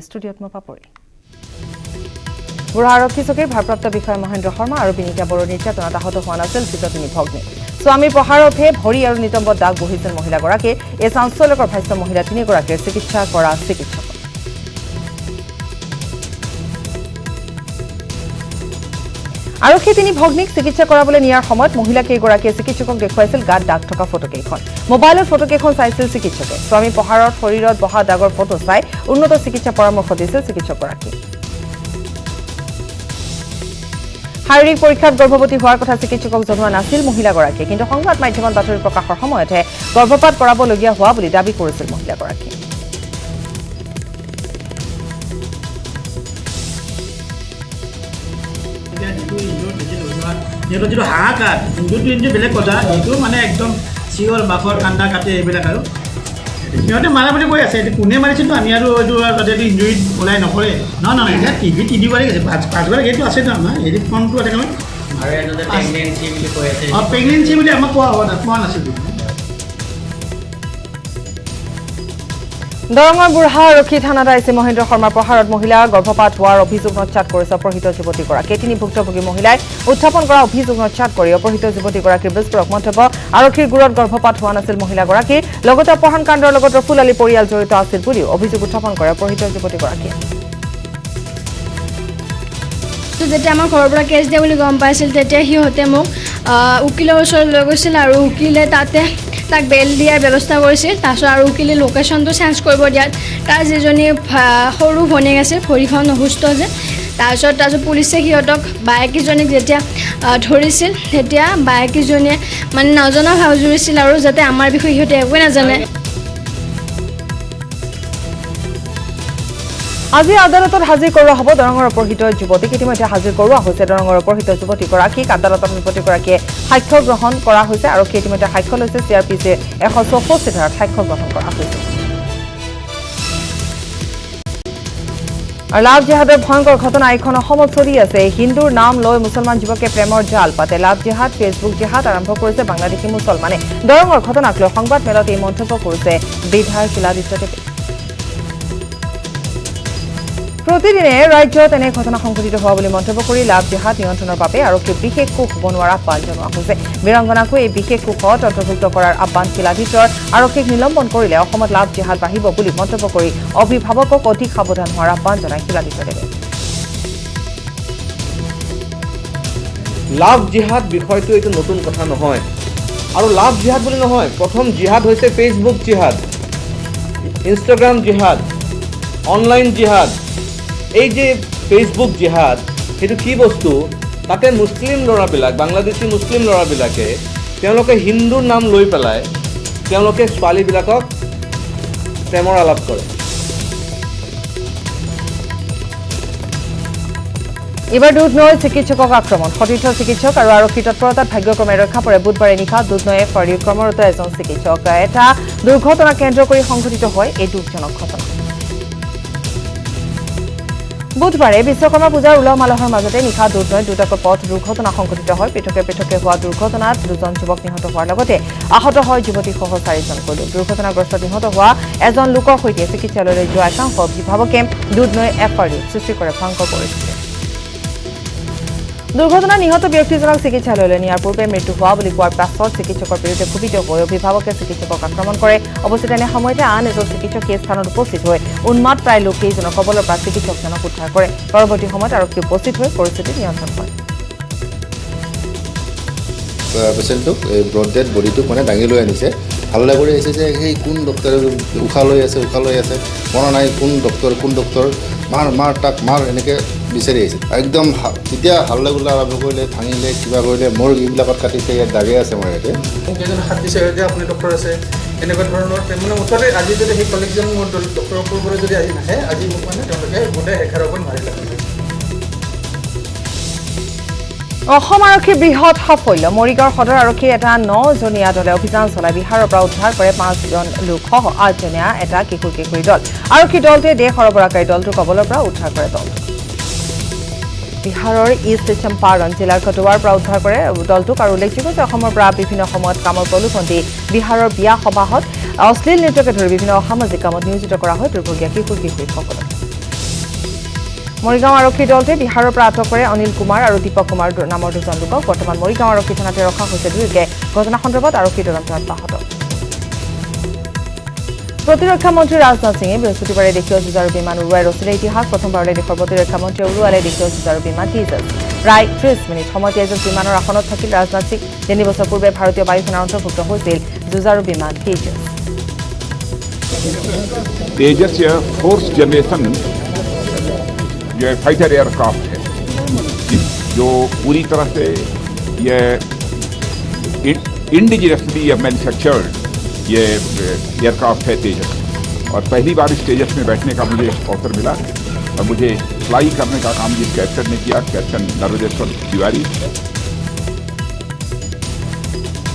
ষ্টুডিঅ'ত মই পাপৰি বুঢ়া আৰক্ষী চকীৰ ভাৰপ্ৰাপ্ত বিষয়া মহেন্দ্ৰ শৰ্মা আৰু বিনীতা বড়োৰ নিৰ্যাতনাত আহত হোৱা নাছিল তিনি ভগ্নী স্বামী প্ৰহাৰতহে ভৰি আৰু নিতম্বত দাগ বহিছিল মহিলাগৰাকী এই চাঞ্চল্যকৰ ভাষ্য মহিলা তিনিগৰাকীৰ চিকিৎসা কৰা চিকিৎসক আৰক্ষী তিনি ভগ্নীক চিকিৎসা কৰাবলৈ নিয়াৰ সময়ত মহিলা কেইগৰাকীয়ে চিকিৎসকক দেখুৱাইছিল গাত দাগ থকা ফটোকেইখন মোবাইলৰ ফটোকেইখন চাইছিল চিকিৎসকে স্বামী প্ৰহাৰত শৰীৰত বহা দাগৰ ফটো চাই উন্নত চিকিৎসা পৰামৰ্শ দিছিল চিকিৎসকগৰাকী শাৰীৰিক পৰীক্ষাত গৰ্ভৱতী হোৱাৰ কথা চিকিৎসকক জনোৱা নাছিল মহিলাগৰাকীয়ে কিন্তু সংবাদ মাধ্যমত বাতৰি প্ৰকাশৰ সময়তহে গৰ্ভপাত কৰাবলগীয়া হোৱা বুলি দাবী কৰিছিল মহিলাগৰাকী যেটো যেটো হাহাকাৰ ইনজুৰিটো বেলেগ কথা এইটো মানে একদম চিঞৰ বাখৰ কান্দা কাটে এইবিলাক আৰু সিহঁতে মাৰা বুলি কৈ আছে এইটো কোনে মাৰিছেতো আমি আৰু এইটো এইটো ইনজুৰিত ওলাই নকৰে নহয় এতিয়া টিভি তিনিবাৰে গৈছে পাঁচবাৰ এইটো আছে নহয় হেৰি ফোনটো আছে নহয় প্ৰেগনেঞ্চি বুলি আমাক কোৱা নাছিল দৰঙৰ বুঢ়া আৰক্ষী থানাত আইচি মহেন্দ্ৰ শৰ্মাৰ প্ৰহাৰত মহিলা গৰ্ভপাত হোৱাৰ অভিযোগ নচ্চাত কৰিছে অপহৃত যুৱতীগৰাকীয়ে তিনি ভুক্তভোগী মহিলাই উত্থাপন কৰা অভিযোগ নচ্চাত কৰি অপহৃত যুৱতীগৰাকীৰ বিস্ফোৰক মন্তব্য আৰক্ষীৰ গুৰত গৰ্ভপাত হোৱা নাছিল মহিলাগৰাকীৰ লগতে অপহৰণ কাণ্ডৰ লগত ৰফুল আলী পৰিয়াল জড়িত আছিল বুলিও অভিযোগ উত্থাপন কৰে অপহৃত যুৱতীগৰাকীয়ে যেতিয়া আমাৰ ঘৰৰ পৰা কেছ দিয়া বুলি গম পাইছিল তেতিয়া সিহঁতে মোক উকিলৰ ওচৰত লৈ গৈছিল আৰু উকিলে তাতে তাক বেল দিয়াৰ ব্যৱস্থা কৰিছিল তাৰপিছত আৰু উকিলে লোকেশ্যনটো চেঞ্জ কৰিব দিয়াত তাৰ যিজনী সৰু ভনীয়েক আছিল ভৰিখন অসুস্থ যে তাৰপিছত পুলিচে সিহঁতক বায়েকীজনীক যেতিয়া ধৰিছিল তেতিয়া বায়েকীজনীয়ে মানে নজনা ভাও জুৰিছিল আৰু যাতে আমাৰ বিষয়ে সিহঁতে একোৱে নাজানে আজি আদালতত হাজিৰ কৰোৱা হ'ব দৰঙৰ অপহৃত যুৱতীক ইতিমধ্যে হাজিৰ কৰোৱা হৈছে দৰঙৰ অপহৃত যুৱতীগৰাকীক আদালতত যুৱতীগৰাকীয়ে সাক্ষ্য গ্ৰহণ কৰা হৈছে আৰক্ষীয়ে ইতিমধ্যে সাক্ষ্য লৈছে চিআৰপিচিৰ 164 ধাৰাত সাক্ষ্য গ্ৰহণ কৰা হৈছে লাভ জেহাদৰ ভয়ংকৰ ঘটনা এখন অসমত চলি আছে হিন্দুৰ নাম লৈ মুছলমান যুৱকে প্ৰেমৰ জাল পাতে লাভ জেহাদ ফেচবুক জেহাদ আৰম্ভ কৰিছে বাংলাদেশী মুছলমানে দৰঙৰ ঘটনাক লৈ সংবাদ মেলত এই মন্তব্য কৰিছে বিধায়ক শিলাদিত্য দেৱে প্ৰতিদিনে ৰাজ্যত এনে ঘটনা সংঘটিত হোৱা বুলি মন্তব্য কৰি লাভ জেহাদ নিয়ন্ত্ৰণৰ বাবে আৰক্ষীৰ বিশেষ কোষ বনোৱাৰ আহ্বান জনোৱা হৈছে বীৰাংগনাকো এই বিশেষ কোষত অন্তৰ্ভুক্ত কৰাৰ আহ্বান শিলাদিত্যৰ আৰক্ষীক নিলম্বন কৰিলে অসমত লাভ জেহাদ বাঢ়িব বুলি মন্তব্য কৰি অভিভাৱকক অধিক সাৱধান হোৱাৰ আহ্বান জনায় শিলাদিত্যদেৱে লাভ জিহাদ বিষয়টো এইটো নতুন কথা নহয় আৰু লাভ জিহাদ বুলি নহয় প্ৰথম জিহাদ হৈছে ফেচবুক জিহাদ ইনষ্টাগ্ৰাম জিহাদ অনলাইন জিহাদ এই যে ফেচবুক জিহাদ সেইটো কি বস্তু তাতে মুছলিম ল'ৰাবিলাক বাংলাদেশী মুছলিম ল'ৰাবিলাকে তেওঁলোকে হিন্দুৰ নাম লৈ পেলাই তেওঁলোকে ছোৱালীবিলাকক প্ৰেমৰ আলাপ কৰে এবাৰ দুধনৈৰ চিকিৎসকক আক্ৰমণ সতীৰ্থ চিকিৎসক আৰু আৰক্ষী তৎপৰতাত ভাগ্যক্ৰমে ৰক্ষা পৰে বুধবাৰে নিশা দুধনৈয়ে ফৰিৰ কৰ্মৰত এজন চিকিৎসক এটা দুৰ্ঘটনা কেন্দ্ৰ কৰি সংঘটিত হয় এই দুখজনক ঘটনা বুধবাৰে বিশ্বকৰ্মা পূজাৰ উলহ মালহৰ মাজতে নিশা দুধনৈত দুটাকৈ পথ দুৰ্ঘটনা সংঘটিত হয় পৃথকে হোৱা দুৰ্ঘটনাত দুজন যুৱক নিহত হোৱাৰ লগতে আহত হয় যুৱতীসহ 4জনকৈ লোক দুৰ্ঘটনাগ্ৰস্ত নিহত হোৱা এজন লোকৰ সৈতে চিকিৎসালয়লৈ যোৱা একাংশ অভিভাৱকে দুধনৈ এফআৰইউত সৃষ্টি কৰে ভয়ংকৰ পৰিস্থিতি দুৰ্ঘটনা নিহত ব্যক্তিজনক চিকিৎসালয়লৈ নিয়াৰ পূৰ্বে মৃত্যু হোৱা বুলি কোৱাৰ পাছত চিকিৎসকৰ বিৰুদ্ধে ক্ষোভিত হৈ অভিভাৱকে চিকিৎসকক আক্ৰমণ কৰে অৱশ্যে এনে সময়তে আন এজন চিকিৎসক এই স্থানত উপস্থিত হৈ উন্মাদ প্ৰায় লোককেইজনৰ কবলৰ পৰা চিকিৎসকজনক উদ্ধাৰ কৰে পৰৱৰ্তী সময়ত আৰক্ষী উপস্থিত হৈ পৰিস্থিতি নিয়ন্ত্ৰণ কৰে পেচেণ্টক ব্ৰড ডেড বডিটোক মানে দাঙি লৈ আনিছে হাল্লা কৰি আহিছে যে সেই কোন ডক্টৰে উশাহ লৈ আছে মনত নাই কোন ডক্টৰ মাৰ তাক মাৰ এনেকৈ বিচাৰি আহিছে একদম তেতিয়া হাল্লা গোল্লা আৰম্ভ কৰিলে ভাঙিলে কিবা কৰিলে মোৰ এইবিলাকত কাটিছে ইয়াত দাগে আছে মোৰ ইয়াতে কেইজন হাত দিছে যে আপুনি ডক্টৰ আছে এনেকুৱা ধৰণৰ মানে মুঠতে আজি যদি সেই কলেজজন মোৰ ডক্টৰৰ পৰা যদি আজি নাহে আজি মোক মানে তেওঁলোকে গোটেই 11 মাৰি লাগিলে অসম আৰক্ষীৰ বৃহৎ সাফল্য মৰিগাঁও সদৰ আৰক্ষীৰ এটা 9জনীয়া দলে অভিযান চলাই বিহাৰৰ পৰা উদ্ধাৰ কৰে 5জন লোকসহ 8জনীয়া এটা কিশোৰী দল আৰক্ষী দলটোৱে দেশ সৰবৰাহকাৰী দলটোৰ কবলৰ পৰা উদ্ধাৰ কৰে বিহাৰৰ ইষ্ট চম্পাৰণ জিলাৰ কটুৱাৰ পৰা উদ্ধাৰ কৰে দলটোক আৰু উল্লেখযোগ্য যে অসমৰ পৰা বিভিন্ন সময়ত কামৰ প্ৰলোভন দি বিহাৰৰ বিয়া সভাহত অশ্লীল নৃত্যকে ধৰি বিভিন্ন অসামাজিক কামত নিয়োজিত কৰা হয় দুৰ্ভগীয়া কিশোৰীসকলক মৰিগাঁও আৰক্ষীৰ দলটোৱে বিহাৰৰ পৰা আটক কৰে অনিল কুমাৰ আৰু দীপক কুমাৰ নামৰ দুজন লোকক বৰ্তমান মৰিগাঁও আৰক্ষী থানাতে ৰখা হৈছে দুয়োকে ঘটনা সন্দৰ্ভত আৰক্ষী তদন্ত অব্যাহত প্ৰতিৰক্ষা মন্ত্ৰী ৰাজনাথ সিঙে বৃহস্পতিবাৰে দেশীয় যুঁজাৰু বিমান উৰুৱাই ৰচিলে ইতিহাস প্ৰথমবাৰলৈ দেশৰ প্ৰতিৰক্ষা মন্ত্ৰীয়ে উৰুৱালে দেশীয় যুঁজাৰু বিমান তেজছ প্ৰায় 30 মিনিট সময় তেজছ বিমানৰ আসনত থাকিল ৰাজনাথ সিং 3 বছৰ পূৰ্বে ভাৰতীয় বায়ুসেনাৰ অন্তৰ্ভুক্ত হৈছিল যুঁজাৰু বিমান তেজছ तेजस यह फोर्थ जनरेशन जो फाइटर एयरक्राफ्ट है जो पूरी तरह से ये इंडिजिनसली मैन्युफैक्चर्ड ये एयरक्राफ्ट है तेजस और पहली बार इस तेजस में बैठने का मुझे अवसर मिला और मुझे फ्लाई करने का काम जिस कैप्टन ने किया कैप्टन नरोदेश्वर तिवारी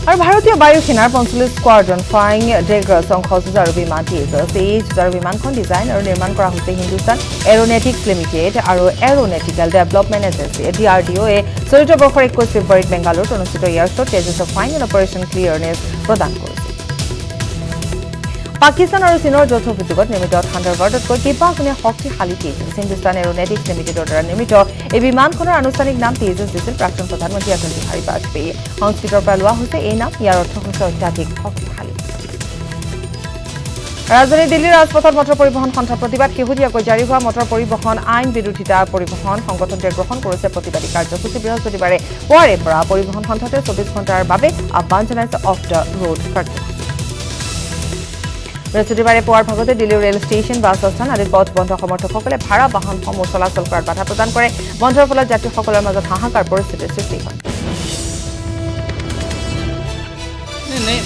আৰু ভাৰতীয় বায়ুসেনাৰ 45 স্কোৱাড্ৰন ফ্লাইং ডেগ্ৰাছ অংশ যুঁজাৰু বিমান তেজছ এই যুঁজাৰু বিমানখন ডিজাইন আৰু নিৰ্মাণ কৰা হৈছে হিন্দুস্তান এৰোনেটিক্স লিমিটেড আৰু এৰোনেটিকেল ডেভেলপমেণ্ট এজেন্সি DRDOয়ে চলিত বৰ্ষৰ 21 ফেব্ৰুৱাৰীত বেংগালুৰুত অনুষ্ঠিত এয়াৰ শ্ব'ত তেজছক ফাইনেল অপাৰেশ্যন ক্লিয়াৰনেছ প্ৰদান কৰিছিল পাকিস্তান আৰু চীনৰ যৌথ উদ্যোগত নিৰ্মিত থাণ্ডাৰবাৰ্ডতকৈ কেইবাগুণে শক্তিশালী তেজছ হিন্দুস্তান এৰোনেটিক্স লিমিটেডৰ দ্বাৰা নিৰ্মিত এই বিমানখনৰ আনুষ্ঠানিক নাম তেজছ দিছিল প্ৰাক্তন প্ৰধানমন্ত্ৰী অটল বিহাৰী বাজপেয়ীয়ে সংস্কৃতৰ পৰা লোৱা হৈছে এই নাম ইয়াৰ অৰ্থ হৈছে অত্যাধিক শক্তিশালী ৰাজধানী দিল্লীৰ ৰাজপথত মটৰ পৰিবহণ সন্থা প্ৰতিবাদ শেহতীয়াকৈ জাৰি হোৱা মটৰ পৰিবহণ আইন বিৰোধিতা পৰিবহণ সংগঠনটোৱে গ্ৰহণ কৰিছে প্ৰতিবাদী কাৰ্যসূচী বৃহস্পতিবাৰে পুৱাৰে পৰা পৰিবহণ সন্থাটোৱে 24 ঘণ্টাৰ বাবে আহ্বান জনাইছে অফ দ্য ৰোড কাৰ্যসূচী বৃহস্পতিবাৰে পুৱাৰ ভাগতে দিল্লীৰ ৰেল ষ্টেচন বাছ আস্থান আদিত পথ বন্ধ সমৰ্থকসকলে ভাড়া বাহনসমূহ চলাচল কৰাত বাধা প্ৰদান কৰে বন্ধৰ ফলত যাত্ৰীসকলৰ মাজত হাহাকাৰ পৰিস্থিতিৰ সৃষ্টি হয়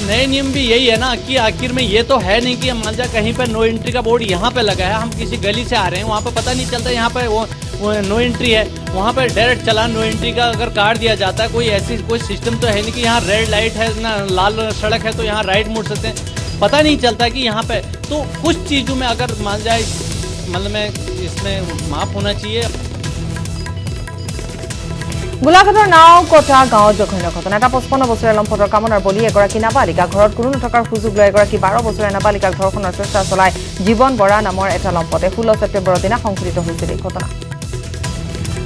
नए नियम भी यही है ना कि आखिर में ये तो है नहीं कि मान जा कहीं पर नो एंट्री का बोर्ड यहाँ पे लगा है हम किसी गली से आ रहे हैं वहाँ पे पता नहीं चलता यहाँ पे वो नो एंट्री है वहाँ पर डायरेक्ट चलान नो एंट्री का अगर काट दिया जाता है कोई सिस्टम तो है नहीं कि यहाँ रेड लाइट है ना लाल सड़क है तो यहाँ राइट मुड़ सकते हैं पता नहीं चलता कि यहाँ पे तो कुछ चीज़ों में अगर मान जाए मतलब में इसमें माफ होना चाहिए গোলাঘাটৰ নাওকটা গাঁৱত জঘন্য ঘটনা এটা 55 বছৰীয়া লম্পটৰ কামনাৰ বলি এগৰাকী নাবালিকা ঘৰত কোনো নথকাৰ সুযোগ লৈ এগৰাকী 12 বছৰীয়া নাবালিকাক ধৰ্ষণৰ চেষ্টা চলাই জীৱন বৰা নামৰ এটা লম্পটে 16 ছেপ্টেম্বৰৰ দিনা সংঘটিত হৈছিল এই ঘটনা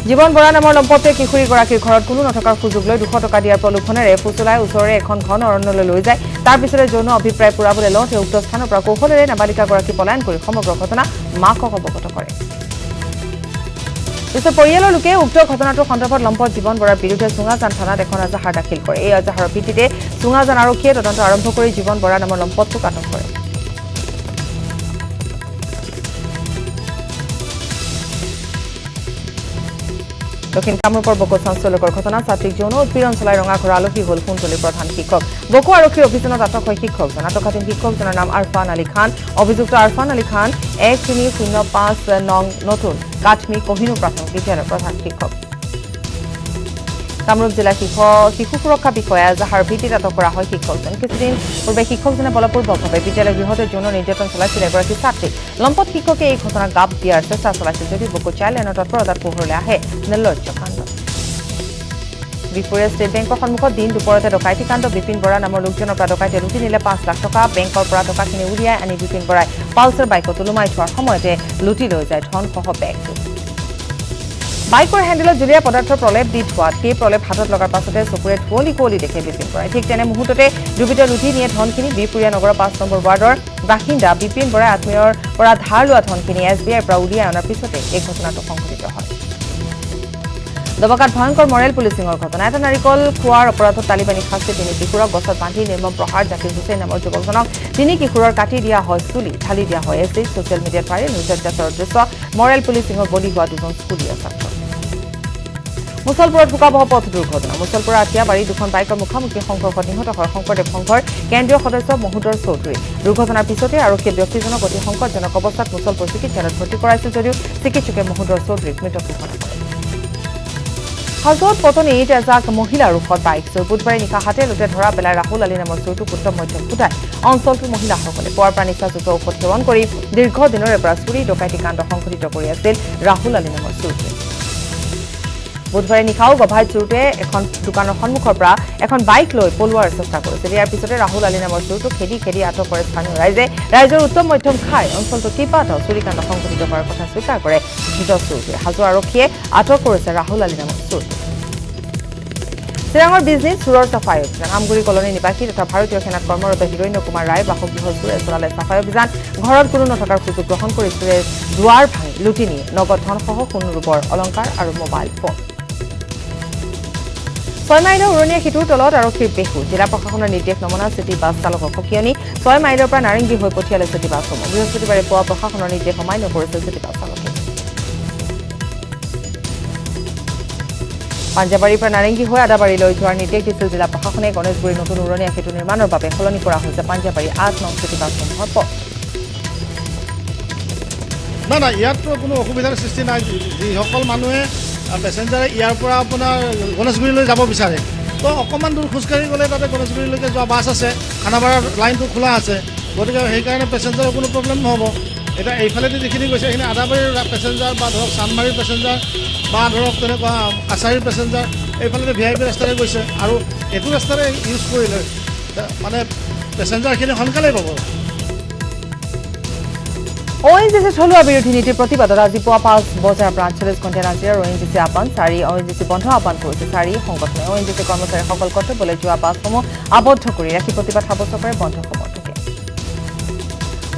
জীৱন বৰা নামৰ লম্পটে কিশোৰীগৰাকীৰ ঘৰত কোনো নথকাৰ সুযোগ লৈ 200 টকা দিয়াৰ প্ৰলোভনেৰে ফুচুলাই ওচৰৰে এখন ঘন অৰণ্যলৈ লৈ যায় তাৰ পিছতে যৌন অভিপ্ৰায় পুৰাবলৈ লওঁতে উক্ত স্থানৰ পৰা কৌশলেৰে নাবালিকাগৰাকী পলায়ন কৰি সমগ্ৰ ঘটনা মাকক অৱগত কৰে পিছত পৰিয়ালৰ লোকে উক্ত ঘটনাটোৰ সন্দৰ্ভত লম্পট জীৱন বৰাৰ বিৰুদ্ধে চুঙাজান থানাত এখন এজাহাৰ দাখিল কৰে এই এজাহাৰৰ ভিত্তিতে চুঙাজান আৰক্ষীয়ে তদন্ত আৰম্ভ কৰি জীৱন বৰা নামৰ লম্পটটোক আটক কৰে দক্ষিণ কামৰূপৰ বকো চাঞ্চল্যকৰ ঘটনা ছাত্ৰীক যৌন উৎপীড়ন চলাই ৰঙাঘৰ আলহী হ'ল কুন্তলীৰ প্ৰধান শিক্ষক বকো আৰক্ষীৰ অভিযানত আটক হয় শিক্ষকজন আটকাধীন শিক্ষকজনৰ নাম আৰফান আলী খান অভিযুক্ত আৰফান আলী খান 1305 নং নতুন কাঠমি কহিনুৰ প্ৰাথমিক বিদ্যালয়ৰ প্ৰধান শিক্ষক কামৰূপ জিলা শিশু সুৰক্ষা বিষয়া এজাহাৰ ভিত্তিত আটক কৰা হয় শিক্ষকজন কিছুদিন পূৰ্বে শিক্ষকজনে বলপূৰ্বকভাৱে বিদ্যালয় গৃহতে যৌন নিৰ্যাতন চলাইছিল এগৰাকী ছাত্ৰীক লম্পট শিক্ষকে এই ঘটনাক গাপ দিয়াৰ চেষ্টা চলাইছিল যদিও বকো চাইল্ড লাইনৰ তৎপৰতাত পোহৰলৈ আহে নিৰ্লজ্জ কাণ্ড বিপুৰীয়া ষ্টেট বেংকৰ সন্মুখত দিন দুপৰতে ডকাইতি কাণ্ড বিপিন বৰা নামৰ লোকজনৰ পৰা ডকাইতে লুটি নিলে 5 লাখ টকা বেংকৰ পৰা টকাখিনি উলিয়াই আনি বিপিন বৰাই পালচাৰ বাইকত ওলোমাই থোৱাৰ সময়তে লুটি লৈ যায় ধনসহ বেগটো বাইকৰ হেণ্ডেলত জুলীয়া পদাৰ্থৰ প্ৰলেপ দি থোৱাত সেই প্ৰলেপ হাতত লগাৰ পাছতে চকুৰে ঢুৱলি কুঁৱলি দেখে বিপিন বৰাই ঠিক তেনে মুহূৰ্ততে দুৰ্বৃত্ত লুটি নিয়ে ধনখিনি বিপুৰীয়া নগৰৰ 5 নম্বৰ ৱাৰ্ডৰ বাসিন্দা বিপিন বৰাই আত্মীয়ৰ পৰা ধাৰ লোৱা ধনখিনি SBIৰ পৰা উলিয়াই অনাৰ পিছতে এই ঘটনাটো সংঘটিত হয় দবাকাত ভয়ংকৰ মৰেল পুলিচিঙৰ ঘটনা এটা নাৰিকল খোৱাৰ অপৰাধত তালিবানী শাস্তি 3 কিশোৰক গছত বান্ধি নিৰ্মম প্ৰহাৰ জাকিৰ হুছেইন নামৰ যুৱকজনক 3 কিশোৰৰ কাটি দিয়া হয় চুলি ঢালি দিয়া হয় এচিড ছ'চিয়েল মিডিয়াত ভাইৰেল হৈছে অত্যাচাৰৰ দৃশ্য মৰেল পুলিচিঙৰ বলি হোৱা দুজন স্কুলীয়া ছাত্ৰ মুছলপুৰত ভোকাবহ পথ দুৰ্ঘটনা মুছলপুৰৰ আঠিয়াবাৰী দুখন বাইকৰ মুখামুখি সংঘৰ্ষত নিহত হয় শংকৰদেৱ সংঘৰ কেন্দ্ৰীয় সদস্য মহুদৰ চৌধুৰী দুৰ্ঘটনাৰ পিছতে আৰক্ষীয়ে ব্যক্তিজনক অতি সংকটজনক অৱস্থাত মুছলপুৰ চিকিৎসালয়ত ভৰ্তি কৰাইছিল যদিও চিকিৎসকে মহুদৰ চৌধুৰীক মৃত ঘোষণা কৰে হাজোত পতনীত এজাক মহিলাৰ ৰোষত বাইক চোৰ বুধবাৰে নিশা হাতে লোটে ধৰা পেলাই ৰাহুল আলী নামৰ চোৰটোক উত্তম মধ্যম ফুটাই অঞ্চলটোৰ মহিলাসকলে পুৱাৰ পৰা নিচাযুক্ত ঔষধ সেৱন কৰি দীৰ্ঘদিনৰে পৰা চুৰি ডকাইতি কাণ্ড সংঘটিত কৰি আছিল ৰাহুল আলী নামৰ চোৰটোৱে বুধবাৰে নিশাও গভাই চোৰটোৱে এখন দোকানৰ সন্মুখৰ পৰা এখন বাইক লৈ পলোৱাৰ চেষ্টা কৰিছিল ইয়াৰ পিছতে ৰাহুল আলী নামৰ চোৰটোক খেদি আটক কৰে স্থানীয় ৰাইজে ৰাইজৰ উত্তম মধ্যম খাই অঞ্চলটো কেইবাটাও চুৰিকাণ্ড সংঘটিত কৰাৰ কথা স্বীকাৰ কৰে ধৃত চোৰটোৱে হাজো আৰক্ষীয়ে আটক কৰিছে ৰাহুল আলী নামৰ চোৰটোক চিৰাঙৰ বিজনেছ চোৰৰ চাফাই অভিযান আমগুৰি কলনী নিবাসী তথা ভাৰতীয় সেনাত কৰ্মৰত হিৰণ্য কুমাৰ ৰায় বাসগৃহ চোৰে চলালে চাফাই অভিযান ঘৰত কোনো নথকাৰ সুযোগ গ্ৰহণ কৰি চোৰে দুৱাৰ ভাঙি লুটি নিয়ে নগদ ধনসহ সোণ ৰূপৰ অলংকাৰ আৰু মোবাইল ফোন 6 মাইলৰ উৰণীয়া সেতুৰ তলত আৰক্ষীৰ পেশু জিলা প্ৰশাসনৰ নিৰ্দেশ নমনা চিটি বাছ চালকক সকিয়নি 6 মাইলৰ পৰা নাৰেংগী হৈ পঠিয়ালে চিটি বাছসমূহ বৃহস্পতিবাৰে পুৱা প্ৰশাসনৰ নিৰ্দেশ অমান্য কৰিছিল চিটি বাছ চালকে পাঞ্জাবাৰীৰ পৰা নাৰেংগী হৈ আদাবাৰীলৈ যোৱাৰ নিৰ্দেশ দিছিল জিলা প্ৰশাসনে গণেশগুৰিৰ নতুন উৰণীয়া সেতু নিৰ্মাণৰ বাবে সলনি কৰা হৈছে পাঞ্জাবাৰী 8 নং চিটি বাছসমূহৰ পথ না ইয়াততো কোনো অসুবিধাৰ সৃষ্টি নাই যিসকল মানুহে পেচেঞ্জাৰে ইয়াৰ পৰা আপোনাৰ গণেশগুৰিলৈ যাব বিচাৰে তো অকণমান দূৰ খোজকাঢ়ি গ'লে তাতে গণেশগুৰিলৈকে যোৱা বাছ আছে খানাপাৰাৰ লাইনটো খোলা আছে গতিকে সেইকাৰণে পেচেঞ্জাৰৰ কোনো প্ৰব্লেম নহ'ব এতিয়া এইফালেদি যিখিনি গৈছে সেইখিনি আদাবাৰীৰ পেচেঞ্জাৰ বা ধৰক চানমাৰীৰ পেচেঞ্জাৰ বা ধৰক তেনেকুৱা কাছাৰীৰ পেচেঞ্জাৰ এইফালে VIP ৰাস্তাৰে গৈছে আৰু এইটো ৰাস্তাৰে ইউজ কৰিলে মানে পেচেঞ্জাৰখিনি সোনকালেই পাব ONGC থলুৱা বিৰোধী নীতিৰ প্ৰতিবাদত আজি পুৱা 5 বজাৰ পৰা 48 ঘণ্টা নাজিৰাৰ ONGC আহ্বান 4 ONGC বন্ধ আহ্বান কৰিছে 4 সংগঠনে ONGC কৰ্মচাৰীসকল কৰ্তব্যলৈ যোৱা বাছসমূহ আবদ্ধ কৰি ৰাখি প্ৰতিবাদ সাব্যস্ত কৰে বন্ধ সমৰ্থকে